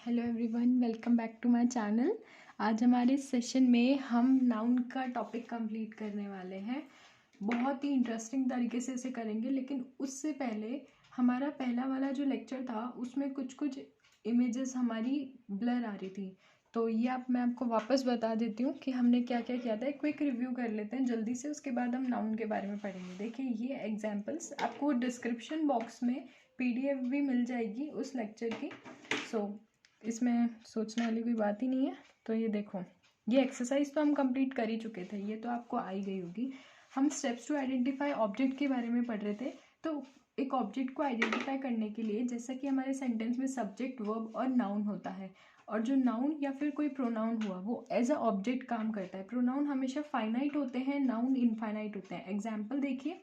Hello everyone, welcome back to my channel. आज हमारे session में हम नाउन का टॉपिक कंप्लीट करने वाले हैं। बहुत ही इंटरेस्टिंग तरीके से इसे करेंगे, लेकिन उससे पहले हमारा पहला वाला जो लेक्चर था उसमें कुछ कुछ इमेजेस हमारी ब्लर आ रही थी। तो ये मैं आपको वापस बता देती हूँ कि हमने क्या क्या किया था। एक क्विक रिव्यू कर लेते हैं जल्दी से, उसके बाद हम नाउन के बारे में पढ़ेंगे। देखिए, ये एग्जाम्पल्स आपको डिस्क्रिप्शन बॉक्स में PDF भी मिल जाएगी उस लेक्चर की। इसमें सोचने वाली कोई बात ही नहीं है। तो ये देखो, ये एक्सरसाइज तो हम कंप्लीट कर ही चुके थे, ये तो आपको आई गई होगी। हम स्टेप्स टू आइडेंटिफाई ऑब्जेक्ट के बारे में पढ़ रहे थे। तो एक ऑब्जेक्ट को आइडेंटिफाई करने के लिए, जैसा कि हमारे सेंटेंस में सब्जेक्ट, वर्ब और नाउन होता है, और जो नाउन या फिर कोई प्रोनाउन हुआ वो एज अ ऑब्जेक्ट काम करता है। प्रोनाउन हमेशा फाइनाइट होते हैं, नाउन इनफाइनाइट होते हैं। एग्जाम्पल देखिए,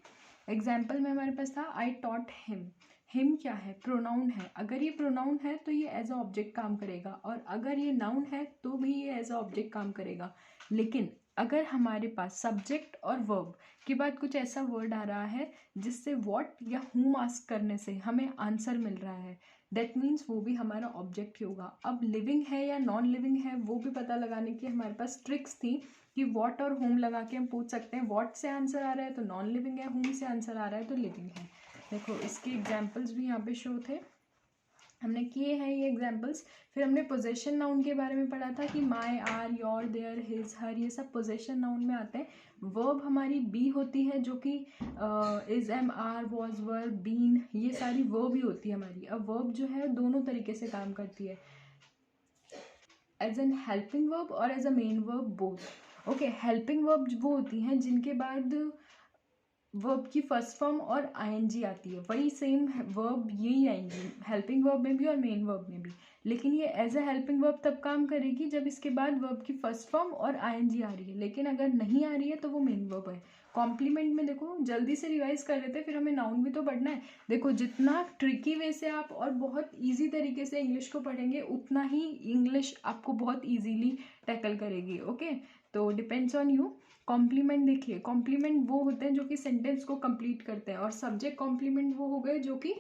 एग्जाम्पल में हमारे पास था आई टॉट हिम। हिम क्या है? प्रोनाउन है। अगर ये प्रोनाउन है तो ये एज अ ऑब्जेक्ट काम करेगा, और अगर ये नाउन है तो भी ये एज अ ऑब्जेक्ट काम करेगा। लेकिन अगर हमारे पास सब्जेक्ट और वर्ब के बाद कुछ ऐसा वर्ड आ रहा है जिससे व्हाट या हूम आस्क करने से हमें आंसर मिल रहा है, दैट मीन्स वो भी हमारा ऑब्जेक्ट ही होगा। अब लिविंग है या नॉन लिविंग है वो भी पता लगाने की हमारे पास ट्रिक्स थी कि व्हाट और होम लगा के हम पूछ सकते हैं। व्हाट से आंसर आ रहा है तो नॉन लिविंग है, होम से आंसर आ रहा है तो लिविंग है। देखो, इसके एग्जाम्पल्स भी यहाँ पे शो थे, हमने किए हैं ये एग्जाम्पल्स। फिर हमने पोजेशन नाउन के बारे में पढ़ा था कि माई, आर, योर, देयर, हिज, हर, ये सब पोजेशन नाउन में आते हैं। वर्ब हमारी बी होती है, जो कि is, am, are, was, were, been, ये सारी वर्ब ही होती है हमारी। अब वर्ब जो है दोनों तरीके से काम करती है, एज एन हेल्पिंग वर्ब और as a main verb, both. Okay, helping verb वो होती हैं जिनके बाद वर्ब की फर्स्ट फॉर्म और आईएनजी आती है। वही सेम वर्ब यही आएंगी हेल्पिंग वर्ब में भी और मेन वर्ब में भी, लेकिन ये एज अ हेल्पिंग वर्ब तब काम करेगी जब इसके बाद वर्ब की फर्स्ट फॉर्म और आईएनजी आ रही है, लेकिन अगर नहीं आ रही है तो वो मेन वर्ब है। कॉम्प्लीमेंट में देखो, जल्दी से रिवाइज कर लेते, फिर हमें नाउन भी तो पढ़ना है। देखो, जितना ट्रिकी वे से आप और बहुत ईजी तरीके से इंग्लिश को पढ़ेंगे, उतना ही इंग्लिश आपको बहुत ईजीली टैकल करेगी। ओके, तो डिपेंड्स ऑन यू। कॉम्प्लीमेंट देखिए, कॉम्प्लीमेंट वो होते हैं जो कि सेंटेंस को कंप्लीट करते हैं, और सब्जेक्ट कॉम्प्लीमेंट वो हो गए जो कि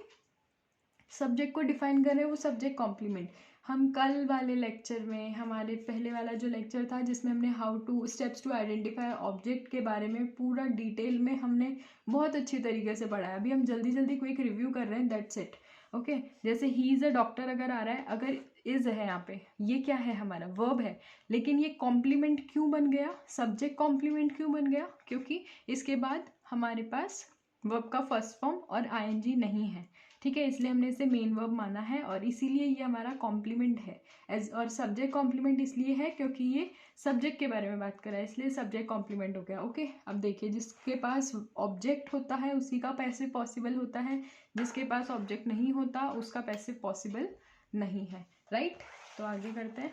सब्जेक्ट को डिफाइन कर रहे हैं, वो सब्जेक्ट कॉम्प्लीमेंट। हम कल वाले लेक्चर में, हमारे पहले वाला जो लेक्चर था जिसमें हमने how to steps to identify object के बारे में पूरा डिटेल में हमने बहुत अच्छी तरीके से पढ़ा है। अभी हम जल्दी जल्दी क्विक रिव्यू कर रहे हैं, दैट्स इट। ओके, जैसे ही इज़ अ डॉक्टर अगर आ रहा है, अगर इज है यहाँ पे, ये क्या है? हमारा वर्ब है, लेकिन ये कॉम्प्लीमेंट क्यों बन गया? सब्जेक्ट कॉम्प्लीमेंट क्यों बन गया? क्योंकि इसके बाद हमारे पास वर्ब का फर्स्ट फॉर्म और आईएनजी नहीं है। ठीक है, इसलिए हमने इसे मेन वर्ब माना है, और इसीलिए ये हमारा कॉम्प्लीमेंट है। एज और सब्जेक्ट कॉम्प्लीमेंट इसलिए है क्योंकि ये सब्जेक्ट के बारे में बात कर रहा है, इसलिए सब्जेक्ट कॉम्प्लीमेंट हो गया। ओके, अब देखिए, जिसके पास ऑब्जेक्ट होता है उसी का पैसिव पॉसिबल होता है, जिसके पास ऑब्जेक्ट नहीं होता उसका पैसिव पॉसिबल नहीं है। राइट, तो आगे करते हैं।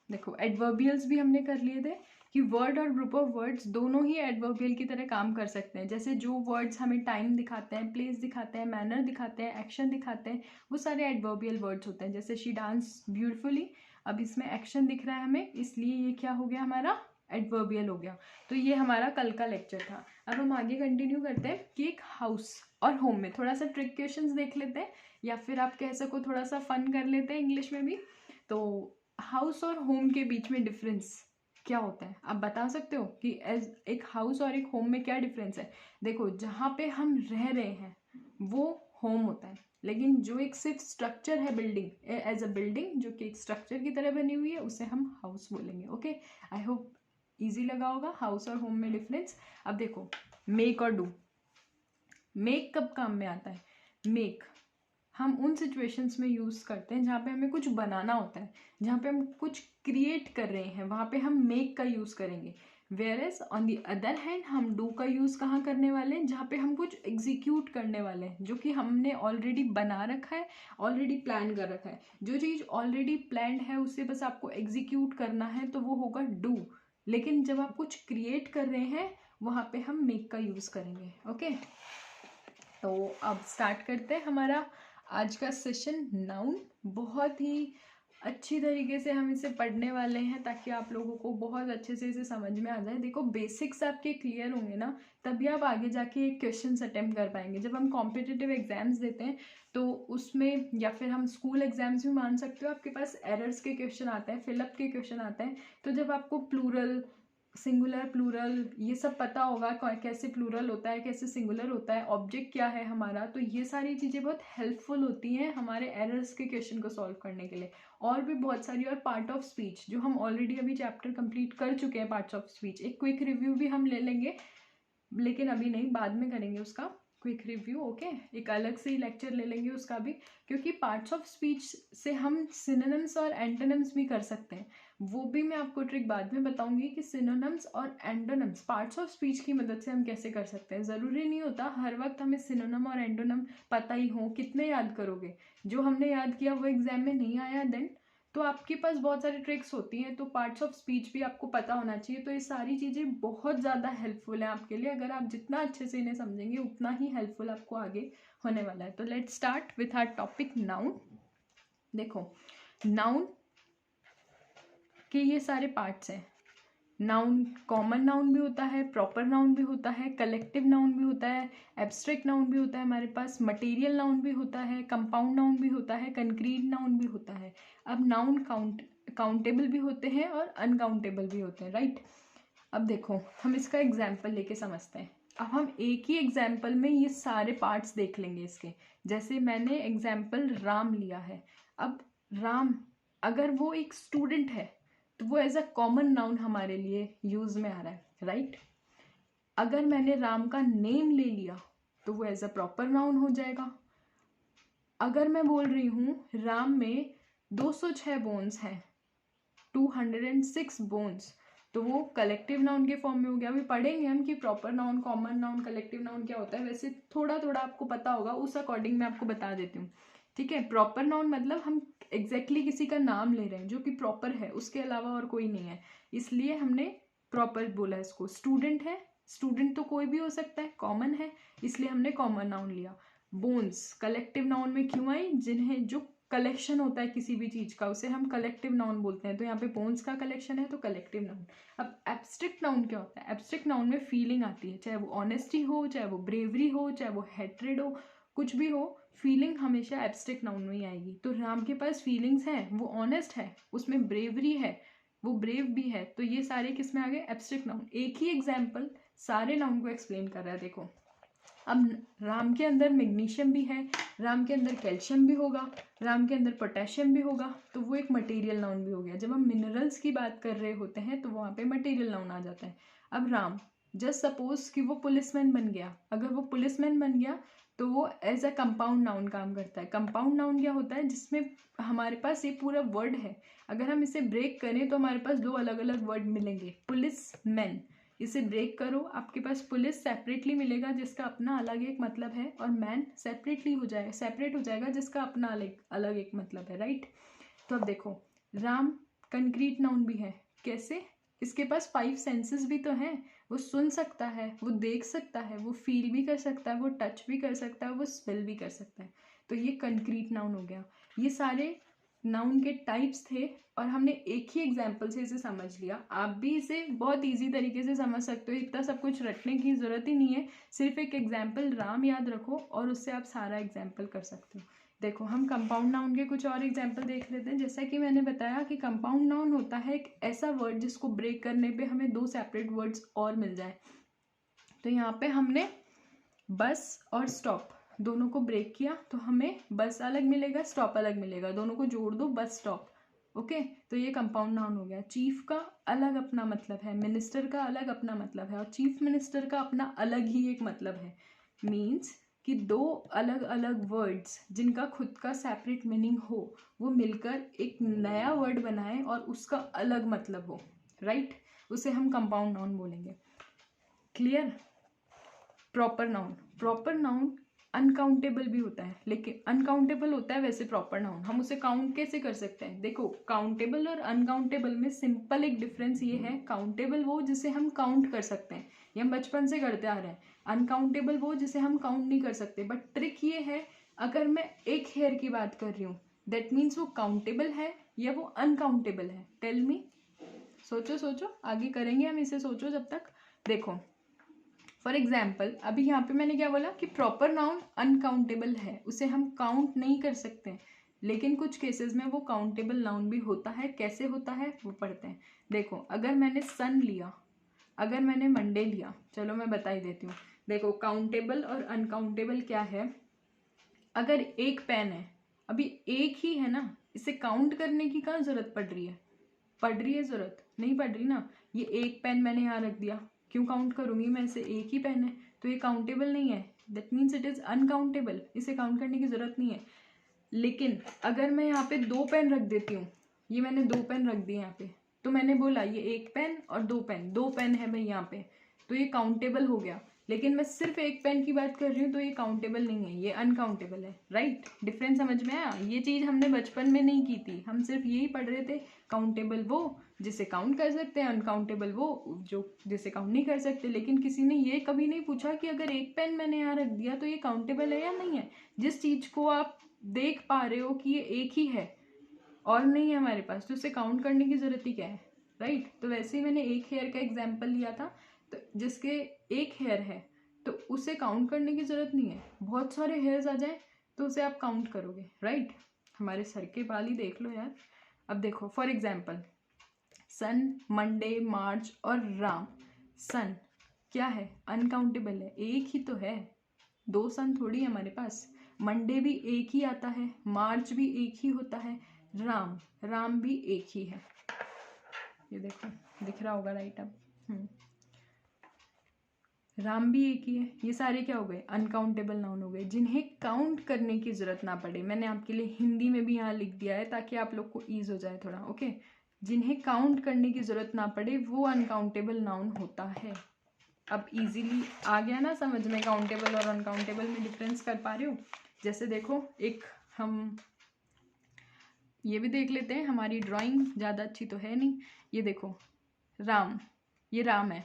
देखो, एडवर्बियल्स भी हमने कर लिए थे कि वर्ड और ग्रुप ऑफ वर्ड्स दोनों ही एडवर्बियल की तरह काम कर सकते हैं। जैसे जो वर्ड्स हमें टाइम दिखाते हैं, प्लेस दिखाते हैं, मैनर दिखाते हैं, एक्शन दिखाते हैं, वो सारे एडवर्बियल वर्ड्स होते हैं। जैसे शी डांस ब्यूटिफुली, अब इसमें एक्शन दिख रहा है हमें, इसलिए ये क्या हो गया? हमारा एडवर्बियल हो गया। तो ये हमारा कल का लेक्चर था। अब हम आगे कंटिन्यू करते हैं कि एक हाउस और होम में थोड़ा सा ट्रिक क्वेश्चंस देख लेते हैं, या फिर आप कह सको थोड़ा सा फन कर लेते हैं इंग्लिश में भी। तो हाउस और होम के बीच में डिफरेंस क्या होता है? आप बता सकते हो कि एज एक हाउस और एक होम में क्या डिफरेंस है? देखो, जहाँ पे हम रह रहे हैं वो होम होता है, लेकिन जो एक सिर्फ स्ट्रक्चर है, बिल्डिंग एज अ बिल्डिंग जो कि एक स्ट्रक्चर की तरह बनी हुई है, उसे हम हाउस बोलेंगे। ओके, आई होप इजी लगा होगा हाउस और होम में डिफरेंस। अब देखो, मेक और डू। मेक कब काम में आता है? मेक हम उन सिचुएशंस में यूज़ करते हैं जहाँ पे हमें कुछ बनाना होता है, जहाँ पे हम कुछ क्रिएट कर रहे हैं, वहाँ पे हम मेक का यूज़ करेंगे। Whereas on the other hand हम डू का यूज़ कहाँ करने वाले हैं? जहाँ पे हम कुछ एग्जीक्यूट करने वाले हैं, जो कि हमने ऑलरेडी बना रखा है, ऑलरेडी प्लान कर रखा है। जो चीज़ ऑलरेडी प्लान्ड है उसे बस आपको एग्जीक्यूट करना है, तो वो होगा डू। लेकिन जब आप कुछ क्रिएट कर रहे हैं वहाँ पे हम मेक का यूज़ करेंगे। ओके, तो अब स्टार्ट करते हैं हमारा आज का सेशन। नाउन बहुत ही अच्छी तरीके से हम इसे पढ़ने वाले हैं ताकि आप लोगों को बहुत अच्छे से इसे समझ में आ जाए। देखो बेसिक्स आपके क्लियर होंगे ना, तभी आप आगे जाके एक क्वेश्चन अटेम्प्ट कर पाएंगे। जब हम कॉम्पिटिटिव एग्जाम्स देते हैं तो उसमें, या फिर हम स्कूल एग्जाम्स भी मान सकते हो, आपके पास एरर्स के क्वेश्चन आते हैं, फिलअप के क्वेश्चन आते हैं। तो जब आपको प्लूरल, सिंगुलर, प्लूरल ये सब पता होगा, कैसे प्लूरल होता है, कैसे सिंगुलर होता है, ऑब्जेक्ट क्या है हमारा, तो ये सारी चीज़ें बहुत हेल्पफुल होती हैं हमारे एरर्स के क्वेश्चन को सॉल्व करने के लिए। और भी बहुत सारी, और पार्ट ऑफ स्पीच जो हम ऑलरेडी अभी चैप्टर कंप्लीट कर चुके हैं, पार्ट्स ऑफ स्पीच, एक क्विक रिव्यू भी हम ले लेंगे, लेकिन अभी नहीं, बाद में करेंगे उसका क्विक रिव्यू। ओके, एक अलग से ही लेक्चर ले लेंगे उसका भी, क्योंकि पार्ट्स ऑफ स्पीच से हम सिनोनिम्स और एंटोनिम्स भी कर सकते हैं। वो भी मैं आपको ट्रिक बाद में बताऊंगी कि सिनोनिम्स और एंटोनिम्स पार्ट्स ऑफ स्पीच की मदद से हम कैसे कर सकते हैं। ज़रूरी नहीं होता हर वक्त हमें सिनोनिम और एंटोनिम पता ही हो। कितने याद करोगे? जो हमने याद किया वो एग्जाम में नहीं आया देन, तो आपके पास बहुत सारी ट्रिक्स होती हैं। तो पार्ट्स ऑफ स्पीच भी आपको पता होना चाहिए। तो ये सारी चीज़ें बहुत ज़्यादा हेल्पफुल हैं आपके लिए। अगर आप जितना अच्छे से इन्हें समझेंगे उतना ही हेल्पफुल आपको आगे होने वाला है। तो let's start with our topic noun. देखो, नाउन के ये सारे पार्ट्स हैं। नाउन, कॉमन नाउन भी होता है, प्रॉपर नाउन भी होता है, कलेक्टिव नाउन भी होता है, एब्स्ट्रैक्ट नाउन भी होता है हमारे पास, मटेरियल नाउन भी होता है, कंपाउंड नाउन भी होता है, कंक्रीट नाउन भी होता है। अब नाउन काउंटेबल भी होते हैं और अनकाउंटेबल भी होते हैं, राइट। अब देखो, हम इसका एग्जाम्पल लेके समझते हैं। अब हम एक ही एग्जाम्पल में ये सारे पार्ट्स देख लेंगे इसके। जैसे मैंने एग्जाम्पल राम लिया है। अब राम, अगर वो एक स्टूडेंट है तो वो एज अ कॉमन नाउन हमारे लिए यूज में आ रहा है, राइट। अगर मैंने राम का नेम ले लिया तो वो एज अ प्रॉपर नाउन हो जाएगा। अगर मैं बोल रही हूँ राम में 206 बोन्स हैं, 206 बोन्स, तो वो कलेक्टिव नाउन के फॉर्म में हो गया। अभी पढ़ेंगे हम कि proper noun, common noun, collective noun क्या होता है। वैसे थोड़ा थोड़ा आपको पता होगा, उस अकॉर्डिंग मैं आपको बता देती हूँ, ठीक है। प्रॉपर नाउन मतलब हम एग्जैक्टली किसी का नाम ले रहे हैं जो कि प्रॉपर है, उसके अलावा और कोई नहीं है, इसलिए हमने प्रॉपर बोला इसको। स्टूडेंट है, स्टूडेंट तो कोई भी हो सकता है, कॉमन है, इसलिए हमने कॉमन नाउन लिया। बोन्स कलेक्टिव नाउन में क्यों आई? जिन्हें, जो कलेक्शन होता है किसी भी चीज का, उसे हम कलेक्टिव नाउन बोलते हैं। तो यहाँ पे बोन्स का कलेक्शन है तो कलेक्टिव नाउन। अब एब्स्ट्रैक्ट नाउन क्या होता है? एब्स्ट्रैक्ट नाउन में फीलिंग आती है, चाहे वो ऑनेस्टी हो, चाहे वो ब्रेवरी हो, चाहे वो हेट्रेड हो, कुछ भी हो, फीलिंग हमेशा एब्स्ट्रैक्ट नाउन में ही आएगी। तो राम के पास फीलिंग्स हैं, वो ऑनेस्ट है, उसमें ब्रेवरी है, वो ब्रेव भी है, तो ये सारे किस में आ गए? Abstract noun. एक ही एग्जाम्पल सारे नाउन को एक्सप्लेन कर रहा है। देखो, अब राम के अंदर मैग्नीशियम भी है, राम के अंदर कैल्शियम भी होगा, राम के अंदर पोटेशियम भी होगा, तो वो एक मटेरियल नाउन भी हो गया। जब हम मिनरल्स की बात कर रहे होते हैं तो वहाँ पे मटेरियल नाउन आ जाता है। अब राम, जस्ट सपोज कि वो पुलिसमैन बन गया, अगर वो पुलिसमैन बन गया तो वो एज अ कंपाउंड नाउन काम करता है। कंपाउंड नाउन क्या होता है? जिसमें हमारे पास ये पूरा वर्ड है, अगर हम इसे ब्रेक करें तो हमारे पास दो अलग अलग वर्ड मिलेंगे। पुलिस मैन, इसे ब्रेक करो, आपके पास पुलिस सेपरेटली मिलेगा जिसका अपना अलग एक मतलब है, और मैन सेपरेटली हो जाएगा, सेपरेट हो जाएगा जिसका अपना अलग अलग एक मतलब है, राइट। तो अब देखो, राम कंक्रीट नाउन भी है। कैसे? इसके पास 5 सेंसेस भी तो हैं। वो सुन सकता है, वो देख सकता है, वो फील भी कर सकता है, वो टच भी कर सकता है, वो स्मेल भी कर सकता है। तो ये कंक्रीट नाउन हो गया। ये सारे नाउन के टाइप्स थे और हमने एक ही एग्जाम्पल से इसे समझ लिया। आप भी इसे बहुत इजी तरीके से समझ सकते हो, इतना सब कुछ रटने की ज़रूरत ही नहीं है। सिर्फ एक एग्जाम्पल राम याद रखो और उससे आप सारा एग्जाम्पल कर सकते हो। देखो, हम कंपाउंड नाउन के कुछ और एग्जाम्पल देख लेते हैं। जैसा कि मैंने बताया कि कंपाउंड नाउन होता है एक ऐसा वर्ड जिसको ब्रेक करने पे हमें 2 सेपरेट वर्ड्स और मिल जाए। तो यहाँ पे हमने बस और स्टॉप दोनों को ब्रेक किया तो हमें बस अलग मिलेगा, स्टॉप अलग मिलेगा, दोनों को जोड़ दो, बस स्टॉप। ओके, तो ये कंपाउंड नाउन हो गया। चीफ का अलग अपना मतलब है, मिनिस्टर का अलग अपना मतलब है, और चीफ मिनिस्टर का अपना अलग ही एक मतलब है। मीन्स कि 2 अलग अलग वर्ड्स जिनका खुद का सेपरेट मीनिंग हो, वो मिलकर एक नया वर्ड बनाए और उसका अलग मतलब हो, राइट। उसे हम कंपाउंड नाउन बोलेंगे। Clear? Proper noun, proper noun uncountable भी होता है, लेकिन अनकाउंटेबल होता है वैसे प्रॉपर नाउन। हम उसे काउंट कैसे कर सकते हैं? देखो, काउंटेबल और अनकाउंटेबल में सिंपल एक डिफरेंस ये है, काउंटेबल वो जिसे हम काउंट कर सकते हैं, ये हम बचपन से करते आ रहे हैं। अनकाउंटेबल वो जिसे हम काउंट नहीं कर सकते। बट ट्रिक ये है, अगर मैं एक हेयर की बात कर रही हूँ दैट मीन्स वो काउंटेबल है, या वो अनकाउंटेबल है? Tell me. सोचो सोचो, आगे करेंगे हम इसे, सोचो जब तक। देखो फॉर एग्जाम्पल अभी यहाँ पे मैंने क्या बोला कि प्रॉपर नाउन अनकाउंटेबल है, उसे हम काउंट नहीं कर सकते, लेकिन कुछ केसेस में वो काउंटेबल नाउन भी होता है। कैसे होता है वो पढ़ते हैं। देखो अगर मैंने सन लिया, अगर मैंने मंडे लिया, चलो मैं बता ही देती हूँ। देखो काउंटेबल और अनकाउंटेबल क्या है। अगर एक पेन है, अभी एक ही है ना, इसे काउंट करने की कहाँ जरूरत पड़ रही है? पड़ रही है जरूरत? नहीं पड़ रही ना। ये एक पेन मैंने यहाँ रख दिया, क्यों काउंट करूंगी मैं इसे? एक ही पेन है तो ये काउंटेबल नहीं है, that means it is uncountable, इसे काउंट करने की जरूरत नहीं है। लेकिन अगर मैं यहाँ पे दो पेन रख देती हूँ, ये मैंने दो पेन रख दिए यहाँ पे, तो मैंने बोला ये एक पेन और दो पेन, दो पेन है भाई यहाँ पे, तो ये काउंटेबल हो गया। लेकिन मैं सिर्फ एक पेन की बात कर रही हूँ तो ये काउंटेबल नहीं है, ये अनकाउंटेबल है। राइट? डिफरेंस समझ में आया? ये चीज़ हमने बचपन में नहीं की थी, हम सिर्फ यही पढ़ रहे थे, काउंटेबल वो जिसे काउंट कर सकते हैं, अनकाउंटेबल वो जो जिसे काउंट नहीं कर सकते। लेकिन किसी ने ये कभी नहीं पूछा कि अगर एक पेन मैंने यहाँ रख दिया तो ये काउंटेबल है या नहीं है। जिस चीज़ को आप देख पा रहे हो कि ये एक ही है और नहीं है हमारे पास, तो उसे काउंट करने की जरूरत ही क्या है? राइट? तो वैसे ही मैंने एक हेयर का एग्जाम्पल लिया था, तो जिसके एक हेयर है तो उसे काउंट करने की जरूरत नहीं है। बहुत सारे हेयर्स आ जाए तो उसे आप काउंट करोगे। राइट? हमारे सर के बाल ही देख लो यार। अब देखो फॉर एग्जाम्पल सन, मंडे, मार्च और राम। सन क्या है? अनकाउंटेबल है, एक ही तो है, दो सन थोड़ी है हमारे पास। मंडे भी एक ही आता है, मार्च भी एक ही होता है, राम, राम भी एक ही है। ये देखो दिख रहा होगा राइट? अब राम भी एक ही है। ये सारे क्या हो गए? अनकाउंटेबल नाउन हो गए, जिन्हें काउंट करने की जरूरत ना पड़े। मैंने आपके लिए हिंदी में भी यहाँ लिख दिया है ताकि आप लोग को ईज हो जाए थोड़ा। ओके, जिन्हें काउंट करने की जरूरत ना पड़े वो अनकाउंटेबल नाउन होता है। अब इजीली आ गया ना समझ में? काउंटेबल और अनकाउंटेबल में डिफरेंस कर पा रहे हो? जैसे देखो एक हम ये भी देख लेते हैं, हमारी ड्राइंग ज़्यादा अच्छी तो है नहीं। ये देखो राम, ये राम है,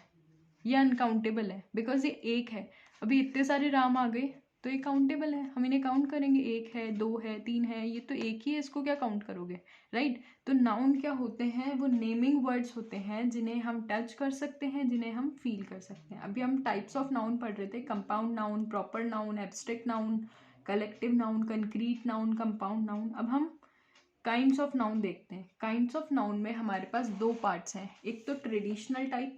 ये अनकाउंटेबल है बिकॉज ये एक है। अभी इतने सारे राम आ गए तो ये काउंटेबल है, हम इन्हें काउंट करेंगे। एक है, दो है, तीन है, ये तो एक ही है, इसको क्या काउंट करोगे? राइट? तो नाउन क्या होते हैं? वो नेमिंग वर्ड्स होते हैं जिन्हें हम टच कर सकते हैं, जिन्हें हम फील कर सकते हैं। अभी हम टाइप्स ऑफ नाउन पढ़ रहे थे, compound noun, proper noun, abstract noun, collective noun, concrete noun, compound noun. अब हम काइंड्स ऑफ नाउन देखते हैं। काइंड्स ऑफ नाउन में हमारे पास दो पार्ट्स हैं, एक तो ट्रेडिशनल टाइप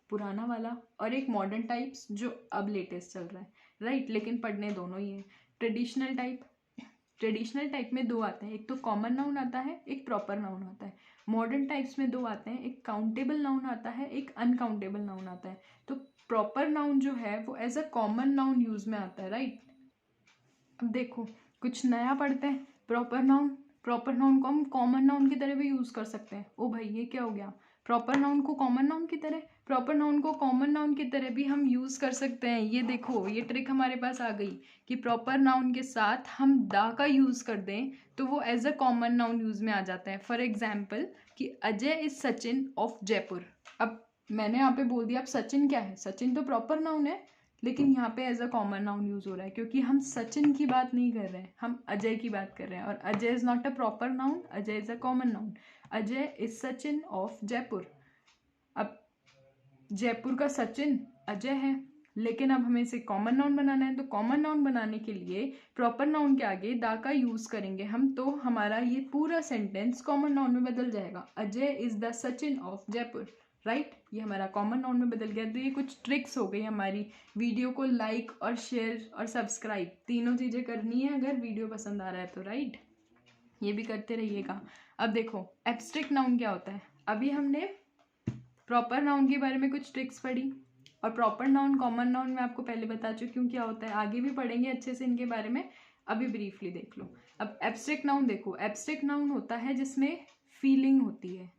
पुराना वाला, और एक मॉडर्न टाइप्स जो अब लेटेस्ट चल रहा है। राइट? लेकिन पढ़ने दोनों ही है। ट्रेडिशनल टाइप में दो आते हैं, एक तो कॉमन नाउन आता है, एक प्रॉपर नाउन आता है। मॉडर्न टाइप्स में दो आते हैं, एक काउंटेबल नाउन आता है, एक अनकाउंटेबल नाउन आता है। तो प्रॉपर नाउन जो है वो as a common noun use में आता है। राइट? अब देखो कुछ नया पढ़ते हैं। प्रॉपर नाउन को हम कॉमन नाउन की तरह भी यूज कर सकते हैं। ओ भाई ये क्या हो गया? प्रॉपर नाउन को कॉमन नाउन की तरह, प्रॉपर नाउन को कॉमन नाउन की तरह भी हम यूज कर सकते हैं। ये देखो ये ट्रिक हमारे पास आ गई कि प्रॉपर नाउन के साथ हम दा का यूज कर दें तो वो as a common noun use में आ जाता है। फॉर एग्जाम्पल कि अजय इज सचिन ऑफ जयपुर। अब मैंने यहाँ पे बोल दिया, अब सचिन क्या है? सचिन तो प्रॉपर नाउन है, लेकिन यहाँ पे as a common noun use हो रहा है क्योंकि हम सचिन की बात नहीं कर रहे हैं, हम अजय की बात कर रहे हैं। और Ajay is not a proper noun, Ajay is a common noun. Ajay is Sachin of Jaipur. अब जयपुर का सचिन अजय है, लेकिन अब हमें इसे कॉमन नाउन बनाना है, तो कॉमन नाउन बनाने के लिए प्रॉपर नाउन के आगे दा का यूज करेंगे हम, तो हमारा ये पूरा सेंटेंस कॉमन नाउन में बदल जाएगा। Ajay is the Sachin of Jaipur. Right? ये हमारा कॉमन नाउन में बदल गया। तो ये कुछ ट्रिक्स हो गई हमारी। वीडियो को लाइक और शेयर और सब्सक्राइब तीनों चीज़ें करनी है अगर वीडियो पसंद आ रहा है तो। राइट? ये भी करते रहिएगा। अब देखो एब्स्ट्रैक्ट नाउन क्या होता है। अभी हमने प्रॉपर नाउन के बारे में कुछ ट्रिक्स पढ़ी, और प्रॉपर नाउन कॉमन नाउन में आपको पहले बता चुकी हूँ क्या होता है। आगे भी पढ़ेंगे अच्छे से इनके बारे में, अभी ब्रीफली देख लो। अब एब्स्ट्रैक्ट नाउन देखो, एब्स्ट्रैक्ट नाउन होता है जिसमें फीलिंग होती है,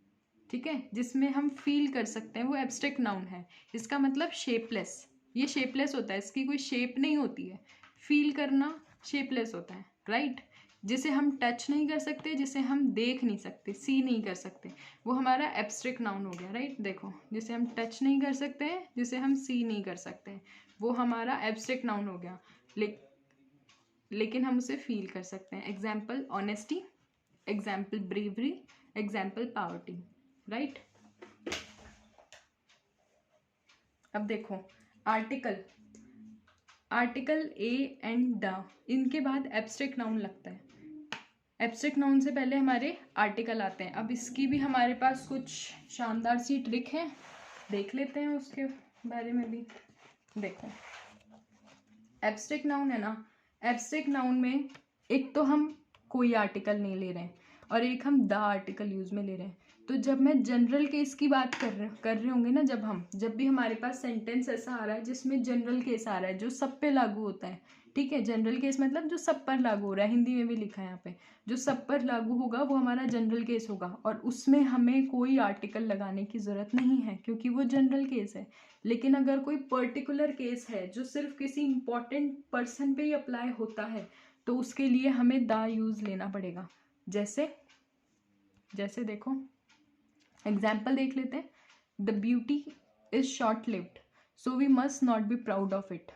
ठीक है, जिसमें हम फील कर सकते हैं, वो एब्स्ट्रैक्ट नाउन है। इसका मतलब शेपलेस, ये शेपलेस होता है, इसकी कोई शेप नहीं होती है। फील करना शेपलेस होता है। राइट? जिसे हम टच नहीं कर सकते, जिसे हम देख नहीं सकते, सी नहीं कर सकते, वो हमारा एब्स्ट्रैक्ट नाउन हो गया। राइट? देखो जिसे हम टच नहीं कर सकते, जिसे हम सी नहीं कर सकते, वो हमारा एब्स्ट्रैक्ट नाउन हो गया। लेकिन हम उसे फील कर सकते हैं। Example honesty, example bravery, example poverty, right. अब देखो article, article A and the, इनके बाद एब्स्ट्रैक्ट नाउन लगता है। एब्स्ट्रैक्ट नाउन से पहले हमारे आर्टिकल आते हैं। अब इसकी भी हमारे पास कुछ शानदार सी ट्रिक है, देख लेते हैं उसके बारे में भी। देखो एब्स्ट्रैक्ट नाउन है ना, एब्स्ट्रैक्ट नाउन में एक तो हम कोई आर्टिकल नहीं ले रहे हैं और एक हम द आर्टिकल यूज में ले रहे हैं। तो जब मैं जनरल केस की बात कर रहे होंगे ना, जब भी हमारे पास सेंटेंस ऐसा आ रहा है जिसमें जनरल केस आ रहा है जो सब पे लागू होता है, ठीक है। जनरल केस मतलब जो सब पर लागू हो रहा है, हिंदी में भी लिखा है यहाँ पे, जो सब पर लागू होगा वो हमारा जनरल केस होगा और उसमें हमें कोई आर्टिकल लगाने की ज़रूरत नहीं है क्योंकि वो जनरल केस है। लेकिन अगर कोई पर्टिकुलर केस है जो सिर्फ किसी इंपॉर्टेंट पर्सन पे ही अप्लाई होता है तो उसके लिए हमें द यूज़ लेना पड़ेगा। जैसे देखो एग्जाम्पल देख लेते हैं। The beauty is short lived so we must not be proud of it.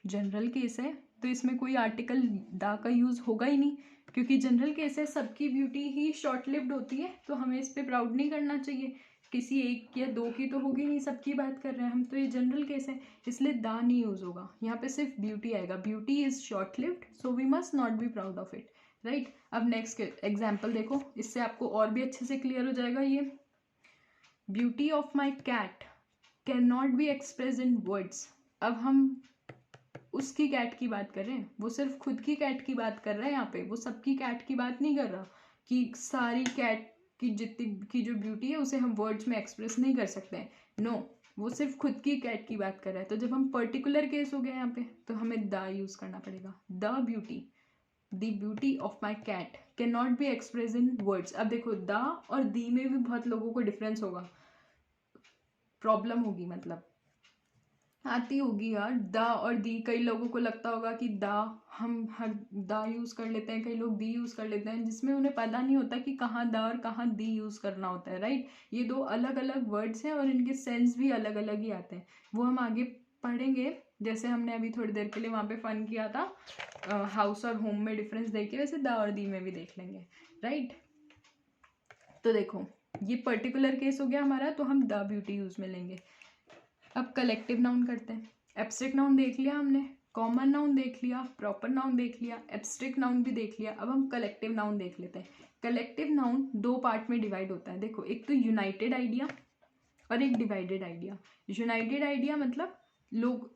General case है तो इसमें कोई आर्टिकल द का यूज होगा ही नहीं क्योंकि जनरल केस है, सबकी ब्यूटी ही शॉर्ट लिव्ड होती है तो हमें इस पर प्राउड नहीं करना चाहिए। किसी एक या दो की तो होगी नहीं, सबकी बात कर रहे हैं हम, तो ये जनरल केस है इसलिए द नहीं यूज होगा। यहाँ पे सिर्फ ब्यूटी आएगा, beauty is short lived so we must not be proud of it, right. अब नेक्स्ट एग्जाम्पल देखो, इससे आपको और भी अच्छे से क्लियर हो जाएगा ये। Beauty of my cat can not be express in words. अब हम उसकी कैट की बात कर रहे हैं, वो सिर्फ खुद की कैट की बात कर रहा है यहाँ पे, वो सबकी कैट की बात नहीं कर रहा कि सारी कैट की जितनी की जो ब्यूटी है उसे हम वर्ड्स में एक्सप्रेस नहीं कर सकते हैं। नो, वो सिर्फ खुद की कैट की बात कर रहा है। तो जब हम पर्टिकुलर केस हो गए यहाँ पे तो हमें द यूज करना पड़ेगा। The beauty of my cat can not be express in words. अब देखो द और दी में भी बहुत लोगों को डिफरेंस होगा, प्रॉब्लम होगी, मतलब आती होगी यार। द और दी, कई लोगों को लगता होगा कि द हम हर द यूज़ कर लेते हैं, कई लोग दी यूज़ कर लेते हैं, जिसमें उन्हें पता नहीं होता कि कहाँ द और कहाँ दी यूज़ करना होता है, राइट। ये दो अलग अलग वर्ड्स हैं और इनके सेंस भी अलग अलग ही आते हैं, वो हम आगे पढ़ेंगे। जैसे हमने अभी थोड़ी देर के लिए वहाँ पे फन किया था हाउस और होम में डिफरेंस देख के, वैसे द और दी में भी देख लेंगे, राइट। तो देखो ये पर्टिकुलर केस हो गया हमारा, तो हम द ब्यूटी यूज़ में लेंगे। अब कलेक्टिव नाउन करते हैं। एब्स्ट्रैक्ट नाउन देख लिया हमने, कॉमन नाउन देख लिया, प्रॉपर नाउन देख लिया, एब्स्ट्रैक्ट नाउन भी देख लिया। अब हम कलेक्टिव नाउन देख लेते हैं। कलेक्टिव नाउन दो पार्ट में डिवाइड होता है। देखो एक तो यूनाइटेड आइडिया और एक डिवाइडेड आइडिया। यूनाइटेड आइडिया मतलब लोग,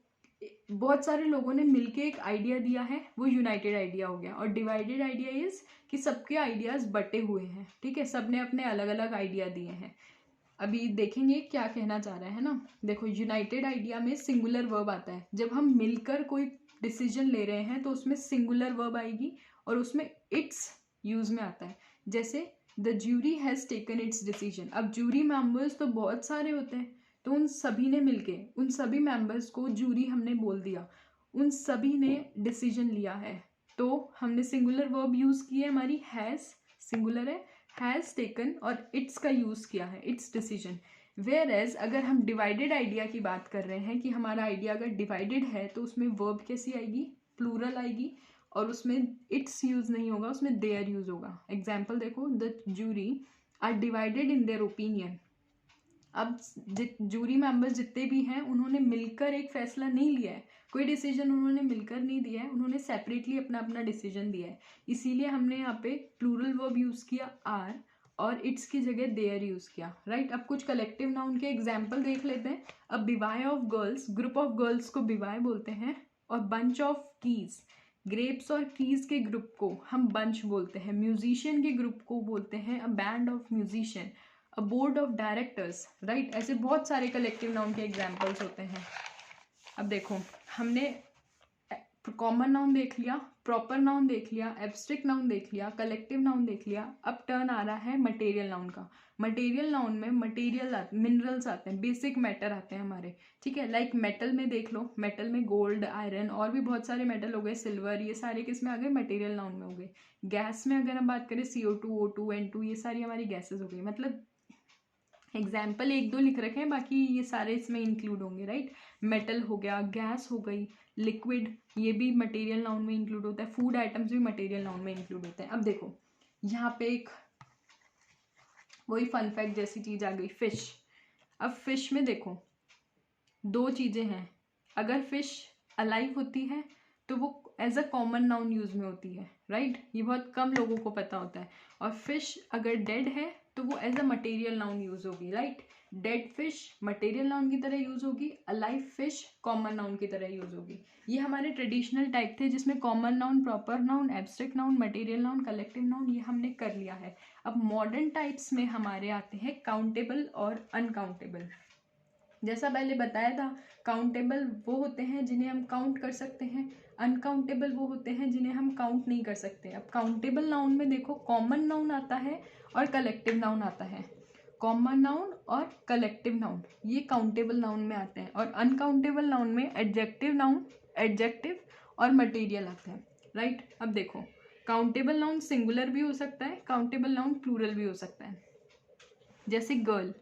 बहुत सारे लोगों ने मिलके एक आइडिया दिया है, वो यूनाइटेड आइडिया हो गया। और डिवाइडेड आइडिया इज कि सबके आइडियाज बटे हुए हैं, ठीक है, सबने अपने अलग अलग आइडिया दिए हैं। अभी देखेंगे क्या कहना चाह रहा है ना। देखो यूनाइटेड आइडिया में सिंगुलर वर्ब आता है, जब हम मिलकर कोई डिसीजन ले रहे हैं तो उसमें सिंगुलर वर्ब आएगी और उसमें इट्स यूज में आता है। जैसे the jury has taken it's decision. अब ज्यूरी मेंबर्स तो बहुत सारे होते हैं, तो उन सभी ने मिलके, उन सभी मेंबर्स को ज्यूरी हमने बोल दिया, उन सभी ने डिसीजन लिया है, तो हमने सिंगुलर वर्ब यूज की है, हमारी हैज़ सिंगुलर है, हैज़ टेकन, और इट्स का यूज़ किया है, इट्स डिसीजन। वेयर एज अगर हम डिवाइडेड आइडिया की बात कर रहे हैं कि हमारा आइडिया अगर डिवाइडेड है तो उसमें वर्ब कैसी आएगी, प्लूरल आएगी, और उसमें इट्स यूज़ नहीं होगा, उसमें देयर यूज़ होगा। एग्जाम्पल देखो, the jury are divided in their opinion. अब जूरी मेंबर्स जितने भी हैं उन्होंने मिलकर एक फैसला नहीं लिया है, कोई डिसीजन उन्होंने मिलकर नहीं दिया है, उन्होंने सेपरेटली अपना अपना डिसीजन दिया है, इसीलिए हमने यहाँ पे प्लूरल वर्ब यूज़ किया आर और इट्स की जगह देयर यूज़ किया, राइट। अब कुछ कलेक्टिव नाउन के एग्जाम्पल देख लेते हैं। अब bevy of girls, group of girls को बिवाय बोलते हैं, और बंच ऑफ कीज, ग्रेप्स और कीज के ग्रुप को हम बंच बोलते हैं। म्यूजिशियन के ग्रुप को बोलते हैं a band of musician, a board of directors, right. ऐसे बहुत सारे कलेक्टिव नाउन के एग्जाम्पल्स होते हैं। अब देखो हमने कॉमन नाउन देख लिया, प्रॉपर नाउन देख लिया, एब्स्ट्रैक्ट नाउन देख लिया, कलेक्टिव नाउन देख लिया। अब टर्न आ रहा है मटेरियल नाउन का। मटेरियल नाउन में मटेरियल मिनरल्स आते हैं, बेसिक मैटर आते हैं हमारे, ठीक है। लाइक मेटल में देख लो, मेटल में गोल्ड, आयरन और भी बहुत सारे मेटल हो गए, सिल्वर, ये सारे किस में आ गए, मटेरियल नाउन में हो गए। गैस में अगर हम बात करें CO2, O2, N2, ये सारी हमारी गैसेज हो गई। मतलब एग्जाम्पल एक दो लिख रखे हैं, बाकी ये सारे इसमें इंक्लूड होंगे, राइट। मेटल हो गया, गैस हो गई, लिक्विड, ये भी मटेरियल नाउन में इंक्लूड होता है। फूड आइटम्स भी मटेरियल नाउन में इंक्लूड होते हैं। अब देखो यहाँ पे एक वही फन फैक्ट जैसी चीज आ गई, फिश। अब फिश में देखो दो चीजें हैं, अगर फिश अलाइव होती है तो वो as a common noun use में होती है, राइट, ये बहुत कम लोगों को पता होता है। और फिश अगर डेड है तो वो as a material noun use होगी, right. Dead fish material noun की तरह यूज होगी, अलाइव फिश कॉमन नाउन की तरह यूज होगी। ये हमारे ट्रेडिशनल टाइप थे जिसमें common noun, proper noun, abstract noun, material noun, collective noun, ये हमने कर लिया है। अब मॉडर्न टाइप्स में हमारे आते हैं काउंटेबल और अनकाउंटेबल। जैसा पहले बताया था, काउंटेबल वो होते हैं जिन्हें हम काउंट कर सकते हैं, अनकाउंटेबल वो होते हैं जिन्हें हम काउंट नहीं कर सकते। अब काउंटेबल नाउन में देखो कॉमन नाउन आता है और कलेक्टिव नाउन आता है। कॉमन नाउन और कलेक्टिव नाउन ये काउंटेबल नाउन में आते हैं, और अनकाउंटेबल नाउन में एडजेक्टिव नाउन, एडजेक्टिव और मटेरियल आते हैं, राइट। अब देखो काउंटेबल नाउन सिंगुलर भी हो सकता है, काउंटेबल नाउन प्लूरल भी हो सकता है। जैसे गर्ल,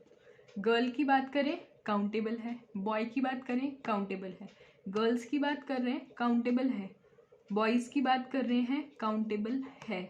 गर्ल की बात करें काउंटेबल है, बॉय की बात करें काउंटेबल है, गर्ल्स की बात कर रहे हैं काउंटेबल है, बॉयज़ की बात कर रहे हैं काउंटेबल है।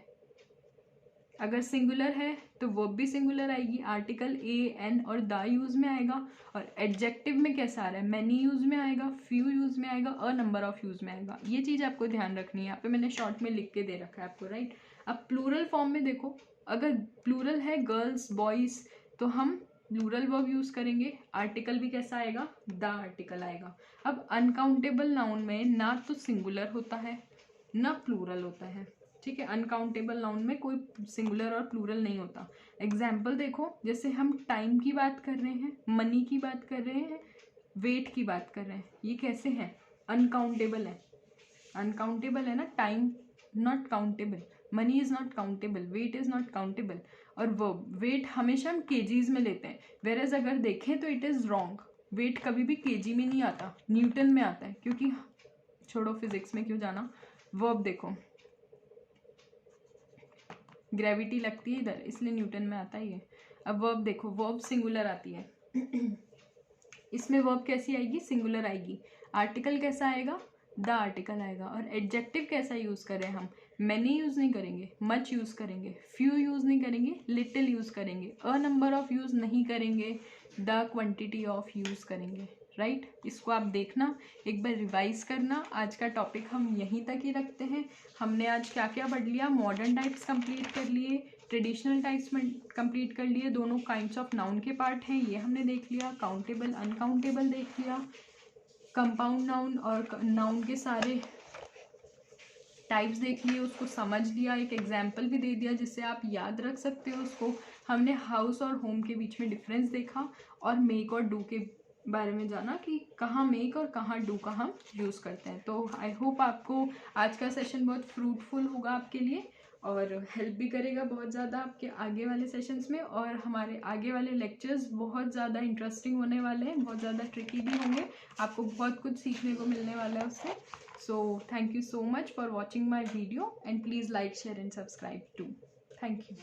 अगर सिंगुलर है तो वर्ब भी सिंगुलर आएगी, आर्टिकल ए एन और द यूज में आएगा। और एडजेक्टिव में कैसा आ रहा है, मैनी यूज में आएगा, फ्यू यूज में आएगा, अ नंबर ऑफ यूज में आएगा। ये चीज़ आपको ध्यान रखनी है, यहाँ पे मैंने शॉर्ट में लिख के दे रखा है आपको, राइट। अब प्लूरल फॉर्म में देखो, अगर प्लूरल है गर्ल्स बॉयज़ तो हम प्लूरल वर्ब यूज करेंगे, आर्टिकल भी कैसा आएगा, द आर्टिकल आएगा। अब अनकाउंटेबल नाउन में ना तो सिंगुलर होता है ना प्लूरल होता है, ठीक है। अनकाउंटेबल नाउन में कोई सिंगुलर और प्लूरल नहीं होता। एग्जाम्पल देखो, जैसे हम टाइम की बात कर रहे हैं, मनी की बात कर रहे हैं, वेट की बात कर रहे हैं, ये कैसे हैं, अनकाउंटेबल है। अनकाउंटेबल है ना, time not countable, money is not countable, weight is not countable. और वर्ब, वेट हमेशा हम केजीज में लेते हैं, वेरएज अगर देखें तो इट इज़ रॉन्ग। वेट कभी भी केजी में नहीं आता, न्यूटन में आता है, क्योंकि छोड़ो फिजिक्स में क्यों जाना। वर्ब देखो, ग्रेविटी लगती है इधर, इसलिए न्यूटन में आता ही है। अब वर्ब देखो, वर्ब सिंगुलर आती है इसमें वर्ब कैसी आएगी, सिंगुलर आएगी। आर्टिकल कैसा आएगा, द आर्टिकल आएगा। और एडजेक्टिव कैसा यूज करें हम, मैनी यूज नहीं करेंगे, मच यूज करेंगे, फ्यू यूज नहीं करेंगे, लिटिल यूज करेंगे, अ नंबर ऑफ यूज नहीं करेंगे, द क्वांटिटी ऑफ यूज करेंगे, राइट। इसको आप देखना, एक बार रिवाइज करना। आज का टॉपिक हम यहीं तक ही रखते हैं। हमने आज क्या क्या पढ़ लिया, मॉडर्न टाइप्स कंप्लीट कर लिए, ट्रेडिशनल टाइप्स में कंप्लीट कर लिए, दोनों काइंड्स ऑफ नाउन के पार्ट हैं ये हमने देख लिया, काउंटेबल अनकाउंटेबल देख लिया, कंपाउंड नाउन और नाउन के सारे टाइप्स देख लिए, उसको समझ लिया, एक एग्जाम्पल भी दे दिया जिससे आप याद रख सकते हो उसको। हमने हाउस और होम के बीच में डिफरेंस देखा, और मेक और डू के बारे में जाना कि कहाँ मेक और कहाँ डू का हम यूज़ करते हैं। तो आई होप आपको आज का सेशन बहुत फ्रूटफुल होगा आपके लिए, और हेल्प भी करेगा बहुत ज़्यादा आपके आगे वाले सेशंस में। और हमारे आगे वाले लेक्चर्स बहुत ज़्यादा इंटरेस्टिंग होने वाले हैं, बहुत ज़्यादा ट्रिकी भी होंगे, आपको बहुत कुछ सीखने को मिलने वाला है उससे। So thank you so much for watching my video, and please like, share and subscribe too. Thank you.